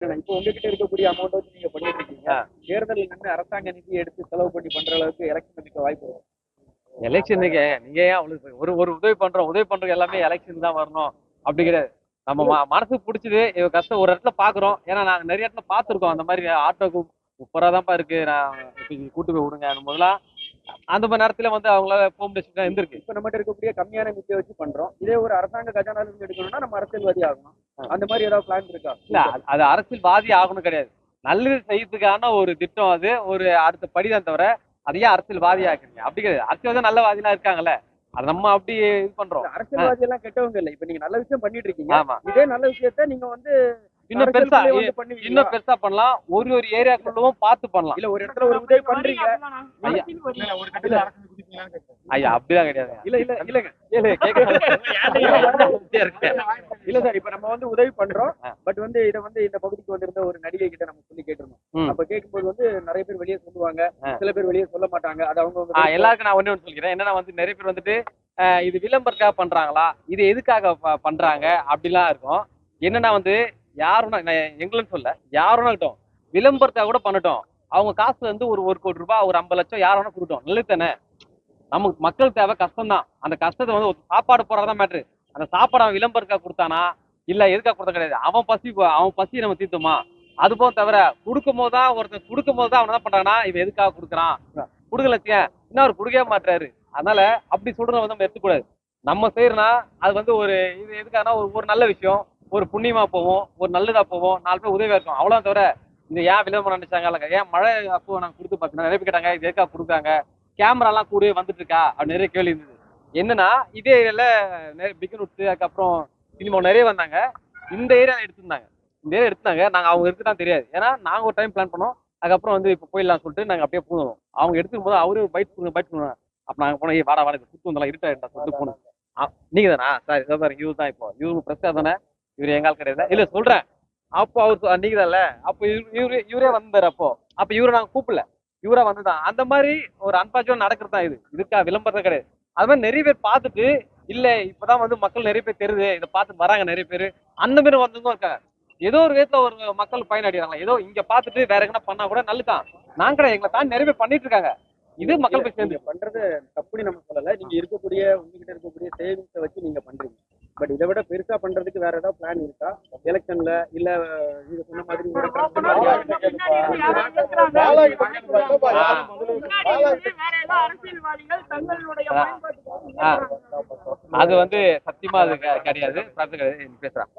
இப்போ உங்ககிட்ட இருக்கக்கூடிய அமௌண்ட் வச்சு நீங்க பண்ணிட்டு இருக்கீங்க. தேர்தல் நின்று அரசாங்க நிதி எடுத்து செலவு பண்ணி பண்ற அளவுக்கு எலெக்ஷன் நிக்க வாய்ப்பு வரும். எலெக்ஷனுக்கு நீங்க ஏன் அவளுக்கு ஒரு உதவி பண்றோம் எல்லாமே எலெக்ஷன் தான் வரணும் அப்படி கிடையாது. நம்ம மனசுக்கு பிடிச்சது கஷ்டம் ஒரு இடத்துல பாக்குறோம். ஏன்னா நாங்க நிறைய இடத்துல பாத்துருக்கோம் அந்த மாதிரி ஆட்டோக்கு 30 ரூபா இருக்கு, நான் கூட்டு போய் விடுங்க முதல்ல அந்த மாதிரி நேரத்துல வந்து அவங்களால போக முடியாது இருந்திருக்கு. இப்ப நம்மகிட்ட இருக்கக்கூடிய கம்மியான நிதியை வச்சு பண்றோம். இதே ஒரு அரசாங்க கஜானால இருந்து எடுக்கணும்னா நம்ம அரசியல்வாதி ஆகணும். அந்த மாதிரி ஏதாவது பிளான் இருக்கா? இல்ல அது அரசியல்வாதி ஆகணும் கிடையாது, நல்லது செய்யறதுக்கான ஒரு திட்டம். அது ஒரு அடுத்த படிதான் தவிர அதையே அரசியல்வாதி ஆக்குறீங்க அப்படி கிடையாது. அரசியல் நல்லவாதிலாம் இருக்காங்கல்ல, அது நம்ம அப்படி இது பண்றோம். அரசியல்வாதி எல்லாம் கெட்டவங்க இல்ல. இப்ப நீங்க நல்ல விஷயம் பண்ணிட்டு இருக்கீங்க. ஆமா, இதே நல்ல விஷயத்த நீங்க வந்து இன்னும் பெருசா பண்ணலாம். ஒரு ஏரியாக்குள்ளவும் பார்த்து பண்ணலாம். இல்ல ஒரு இடத்துல ஒரு உதவி பண்றீங்க. ஐயா அப்படிதான் கிடையாது. இல்ல சார், இப்ப நம்ம வந்து உதவி பண்றோம். பட் வந்து இத வந்து இந்த பகுதிக்கு வந்திருந்த ஒரு நடிகை கிட்ட நம்ம சொல்லி கேட்டிருந்தோம். அப்ப கேட்கும்போது வந்து நிறைய பேர் வெளியே சொல்லுவாங்க, சில பேர் வெளியே சொல்ல மாட்டாங்க. அது அவங்க எல்லாருக்கும் நான் ஒண்ணு சொல்லிக்கிறேன். என்னன்னா வந்து நிறைய பேர் வந்துட்டு இது விளம்பரத்துக்காக பண்றாங்களா, இது எதுக்காக பண்றாங்க அப்படிலாம் இருக்கும். என்னன்னா வந்து யாருன்னா எங்களுன்னு சொல்ல, யாருன்னா இருக்கட்டும், விளம்பரத்தை கூட பண்ணட்டும், அவங்க காசுல இருந்து ஒரு 1 கோடி ரூபாய், ஒரு 50 லட்சம் யாரும் கொடுத்தோம் நல்லது தானே. நமக்கு மக்கள் தேவை கஷ்டம் தான். அந்த கஷ்டத்தை வந்து ஒரு சாப்பாடு போடுறதான் மேட்ரு. அந்த சாப்பாடு அவன் விளம்பரத்துக்காக கொடுத்தானா இல்ல எதுக்காக கொடுத்த கிடையாது. அவன் பசி நம்ம தீர்த்தோமா, அது போக தவிர கொடுக்கும் போதுதான் ஒருத்தர் கொடுக்கும் போதுதான் அவன் என்ன பண்றான்னா இவன் எதுக்காக கொடுக்குறான், கொடுக்கலத்திய இன்னும் அவர் கொடுக்கவே மாட்டாரு. அதனால அப்படி சொல்றத வந்து நம்ம எடுத்துக்கூடாது. நம்ம செய்யறோம்னா அது வந்து ஒரு இது எதுக்காகனா ஒரு நல்ல விஷயம், ஒரு புண்ணியமா போவோம், ஒரு நல்லதா போவோம், 4 பேர் உதவியா இருக்கும். அவ்வளவு தவிர இது ஏன் விளம்பரம் நினைச்சாங்க, ஏன் மழை அப்போ நாங்க கொடுத்து பார்த்தோம் நிறைய பேர் கேட்டாங்க, இது எதுக்காக கொடுக்குறாங்க, கேமரா எல்லாம் கூட வந்துட்டு இருக்கா அப்படி நிறைய கேள்வி இருந்தது. என்னன்னா இதே ஏரியால பிகனுட்ஸ் அதுக்கப்புறம் சினிமா நிறைய வந்தாங்க. இந்த ஏரியா எடுத்தாங்க நாங்க அவங்க இருக்குதான் தெரியாது. ஏன்னா நாங்க ஒரு டைம் பிளான் பண்ணோம். அதுக்கப்புறம் வந்து இப்ப போயிடலாம் சொல்லிட்டு நாங்க அப்படியே போனோம். அவங்க எடுத்துக்கும் போது அவரு பைட் பண்ணுவாங்க. அப்ப நாங்க போனோம், வாடா சுத்து வந்தலாம் இருட்டா சொல்லிட்டு போனோம். நீங்க தானா சார், இதை பாருங்க இவரு தான், இப்போ இவரு பிரச்சனை தானே, இவரு எங்கால் கிடையாது இல்ல சொல்றேன். அப்போ அவரு நீங்க தான்ல, அப்போ இவரே வந்தாரு. அப்ப இவரை நாங்க கூப்பிடல, இவரா வந்துதான். அந்த மாதிரி ஒரு அன்பாச்சுவல் நடக்கிறது தான். இதுக்கா விளம்பரம் கிடையாது. அது மாதிரி நிறைய பேர் பார்த்துட்டு இல்ல இப்பதான் வந்து மக்கள் நிறைய பேர் தெரியுது, இதை பார்த்து வராங்க நிறைய பேர், அந்த மாதிரி வந்தவங்க இருக்காங்க. ஏதோ ஒரு விதத்துல ஒரு மக்கள் பயனடைறாங்க. ஏதோ இங்க பார்த்துட்டு வேற எங்கன்னா பண்ணா கூட நல்லதான். நான் கிடையாது, எங்களை தான் நிறைய பேர் பண்ணிட்டு இருக்காங்க. இது மக்கள் போய் சேர்ந்து பண்றது தப்புன்னு நம்ம சொல்லல. நீங்க இருக்கக்கூடிய உங்ககிட்ட இருக்கக்கூடிய சேவிங்ஸை வச்சு நீங்க பண்றீங்க. பட் இதை விட பெருசா பண்றதுக்கு வேற ஏதாவது பிளான் இருக்கா எலெக்ஷன்ல? இல்ல நீங்க சொன்ன மாதிரி அது வந்து சத்தியமா அது கிடையாது. பேசுறேன்